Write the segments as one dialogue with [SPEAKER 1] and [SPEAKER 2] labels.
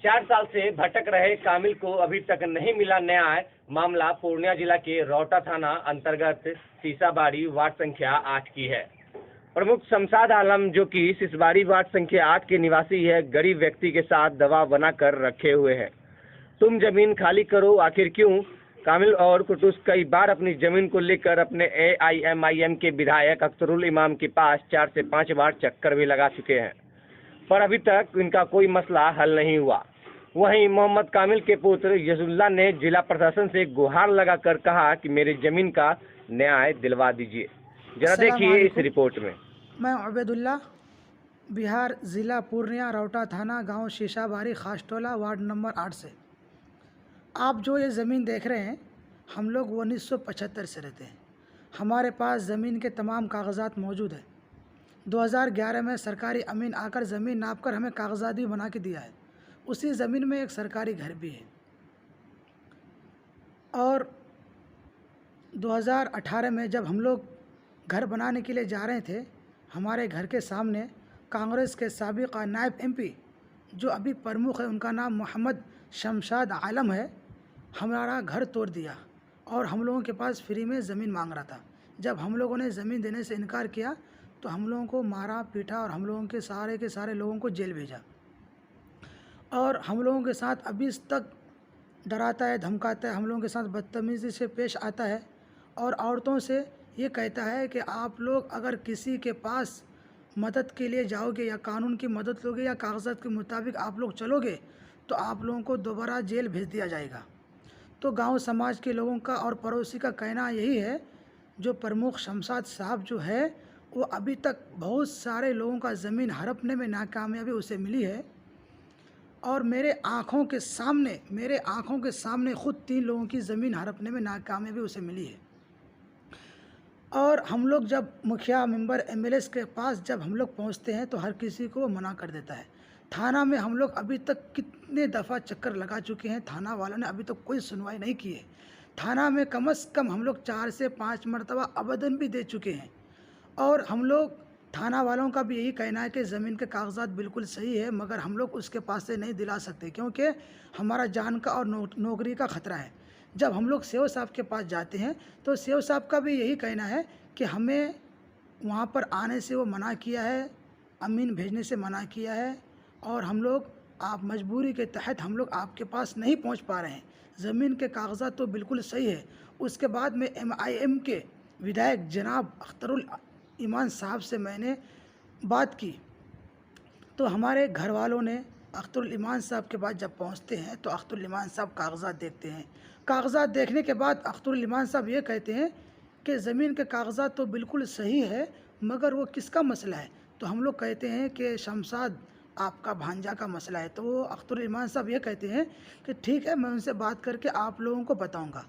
[SPEAKER 1] 4 साल से भटक रहे कामिल को अभी तक नहीं मिला न्याय। मामला पूर्णिया जिला के रौटा थाना अंतर्गत सीसाबाड़ी वार्ड संख्या 8 की है। प्रमुख शमशाद आलम जो कि सीसाबाड़ी वार्ड संख्या 8 के निवासी है, गरीब व्यक्ति के साथ दबाव बनाकर रखे हुए हैं। तुम जमीन खाली करो, आखिर क्यों? कामिल और कुटुस कई बार अपनी जमीन को लेकर अपने AIMIM के विधायक अख्तरुल इमाम के पास 4 से 5 बार चक्कर भी लगा चुके हैं, पर अभी तक इनका कोई मसला हल नहीं हुआ। वहीं मोहम्मद कामिल के पुत्र यजुल्ला ने जिला प्रशासन से गुहार लगाकर कहा कि मेरी जमीन का न्याय दिलवा दीजिए। जरा देखिए इस रिपोर्ट में।
[SPEAKER 2] मैं उबैदुल्ला, बिहार, ज़िला पूर्णिया, रौटा थाना, गांव शीशाबाड़ी, खासटोला, वार्ड नंबर 8 से। आप जो ये ज़मीन देख रहे हैं, हम लोग 1975 से रहते हैं। हमारे पास ज़मीन के तमाम कागजात मौजूद हैं। 2011 में सरकारी अमीन आकर ज़मीन नाप कर हमें कागजात भी बना के दिया है। उसी ज़मीन में एक सरकारी घर भी है। और 2018 में जब हम लोग घर बनाने के लिए जा रहे थे, हमारे घर के सामने कांग्रेस के साबिक़ा नायब MP जो अभी प्रमुख है, उनका नाम मोहम्मद शमशाद आलम है, हमारा घर तोड़ दिया और हम लोगों के पास फ्री में ज़मीन मांग रहा था। जब हम लोगों ने ज़मीन देने से इनकार किया तो हम लोगों को मारा पीटा और हम लोगों के सारे लोगों को जेल भेजा। और हम लोगों के साथ अभी तक डराता है, धमकाता है, हम लोगों के साथ बदतमीज़ी से पेश आता है और औरतों से ये कहता है कि आप लोग अगर किसी के पास मदद के लिए जाओगे या कानून की मदद लोगे या कागजात के मुताबिक आप लोग चलोगे तो आप लोगों को दोबारा जेल भेज दिया जाएगा। तो गांव समाज के लोगों का और पड़ोसी का कहना यही है, जो प्रमुख शमशाद साहब जो है वो अभी तक बहुत सारे लोगों का ज़मीन हड़पने में नाकामयाबी उसे मिली है। और मेरे आँखों के सामने ख़ुद 3 लोगों की ज़मीन हड़पने में नाकामयाबी उसे मिली है। और हम लोग जब मुखिया, मेंबर, MLA के पास जब हम लोग पहुंचते हैं तो हर किसी को वो मना कर देता है। थाना में हम लोग अभी तक कितने दफ़ा चक्कर लगा चुके हैं, थाना वालों ने अभी तक कोई सुनवाई नहीं की है। थाना में कम से कम हम लोग 4 से 5 मरतबा आवेदन भी दे चुके हैं। और हम लोग थाना वालों का भी यही कहना है कि ज़मीन के कागजात बिल्कुल सही है, मगर हम लोग उसके पास से नहीं दिला सकते क्योंकि हमारा जान का और नौकरी का ख़तरा है। जब हम लोग सीओ साहब के पास जाते हैं तो सीओ साहब का भी यही कहना है कि हमें वहाँ पर आने से वो मना किया है, अमीन भेजने से मना किया है और हम लोग आप मजबूरी के तहत हम लोग आपके पास नहीं पहुँच पा रहे हैं। ज़मीन के कागजात तो बिल्कुल सही है। उसके बाद में MIM के विधायक जनाब अख्तरुल ईमान साहब से मैंने बात की तो हमारे घर वालों ने अख्तरुल ईमान साहब के पास जब पहुंचते हैं तो अख्तरुल ईमान साहब कागजात देखते हैं। कागजात देखने के बाद अख्तरुल ईमान साहब ये कहते हैं कि ज़मीन के कागजात तो बिल्कुल सही है, मगर वो किसका मसला है? तो हम लोग कहते हैं कि शमशाद आपका भांजा का मसला है। तो वो अख्तरुल ईमान साहब ये कहते हैं कि ठीक है, मैं उनसे बात करके आप लोगों को बताऊँगा।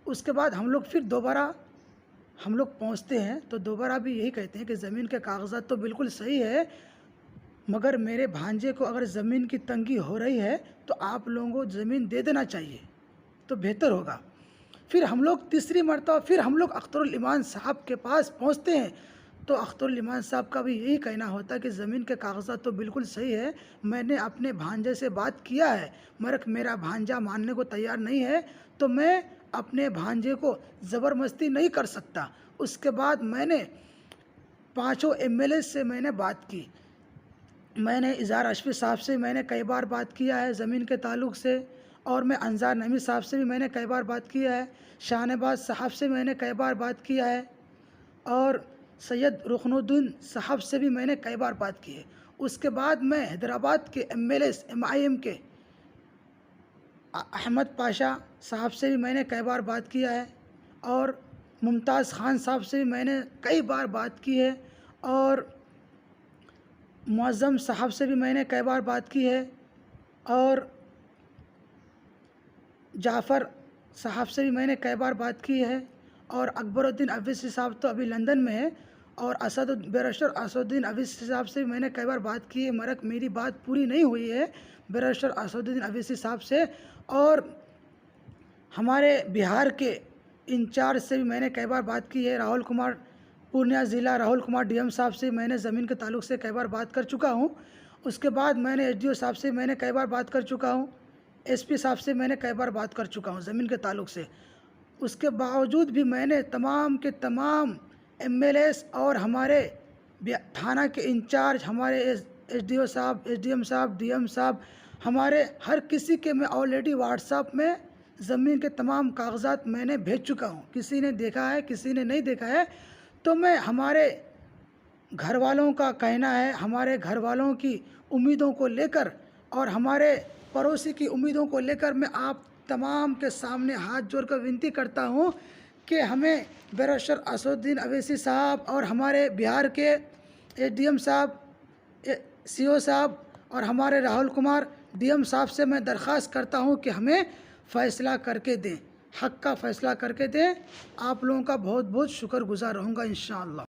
[SPEAKER 2] उसके बाद हम लोग फिर दोबारा हम लोग पहुंचते हैं तो दोबारा भी यही कहते हैं कि ज़मीन के कागजात तो बिल्कुल सही है, मगर मेरे भांजे को अगर ज़मीन की तंगी हो रही है तो आप लोगों को ज़मीन दे देना चाहिए तो बेहतर होगा। फिर हम लोग तीसरी मरतबा फिर हम लोग अख्तरुल ईमान साहब के पास पहुंचते हैं तो अख्तरुल ईमान साहब का भी यही कहना होता है कि ज़मीन के कागजात तो बिल्कुल सही है, मैंने अपने भांजे से बात किया है, मगर मेरा भांजा मानने को तैयार नहीं है तो मैं अपने भांजे को ज़बरदस्ती नहीं कर सकता। उसके बाद मैंने 5 MLA से मैंने बात की। मैंने इज़हार अशफी साहब से मैंने कई बार बात किया है ज़मीन के ताल्लुक़ से, और मैं अंजार नमी साहब से भी मैंने कई बार बात किया है, शाहनवाज साहब से मैंने कई बार बात किया है और सैयद रुकनुद्दीन साहब से भी मैंने कई बार बात की है। उसके बाद मैं हैदराबाद के MLA MIM के अहमद पाशा साहब से भी मैंने कई बार बात किया है और मुमताज़ ख़ान साहब से भी मैंने कई बार बात की है और मुअज़्ज़म साहब से भी मैंने कई बार बात की है और जाफ़र साहब से भी मैंने कई बार बात की है और अकबरुद्दीन अवैसी साहब तो अभी लंदन में है और बैरिस्टर असदुद्दीन अवैसी साहब से भी मैंने कई बार बात की है, मगर मेरी बात पूरी नहीं हुई है बैरिस्टर असदुद्दीन अवैसी साहब से। और हमारे बिहार के इंचार्ज से भी मैंने कई बार बात की है, राहुल कुमार, पूर्णिया ज़िला राहुल कुमार DM साहब से मैंने ज़मीन के ताल्लुक़ से कई बार बात कर चुका हूँ उसके बाद मैंने एसडीओ साहब से मैंने कई बार बात कर चुका हूँ, एसपी साहब से मैंने कई बार बात कर चुका हूँ ज़मीन के ताल्लुक से। उसके बावजूद भी मैंने तमाम के तमाम एमएलएस और हमारे थाना के इंचार्ज, हमारे एसडीओ साहब, एसडीएम साहब, डीएम साहब, हमारे हर किसी के मैं ऑलरेडी व्हाट्सएप में ज़मीन के तमाम कागजात मैंने भेज चुका हूँ। किसी ने देखा है, किसी ने नहीं देखा है। तो मैं हमारे घर वालों का कहना है, हमारे घर वालों की उम्मीदों को लेकर और हमारे पड़ोसी की उम्मीदों को लेकर मैं आप तमाम के सामने हाथ जोड़कर विनती करता हूं कि हमें बैरिस्टर असदुद्दीन अवैसी साहब और हमारे बिहार के एसडीएम साहब, सीओ साहब और हमारे राहुल कुमार डीएम साहब से मैं दरख्वास्त करता हूं कि हमें फ़ैसला करके दें, हक़ का फ़ैसला करके दें। आप लोगों का बहुत बहुत शुक्रगुज़ार रहूँगा इंशाअल्लाह।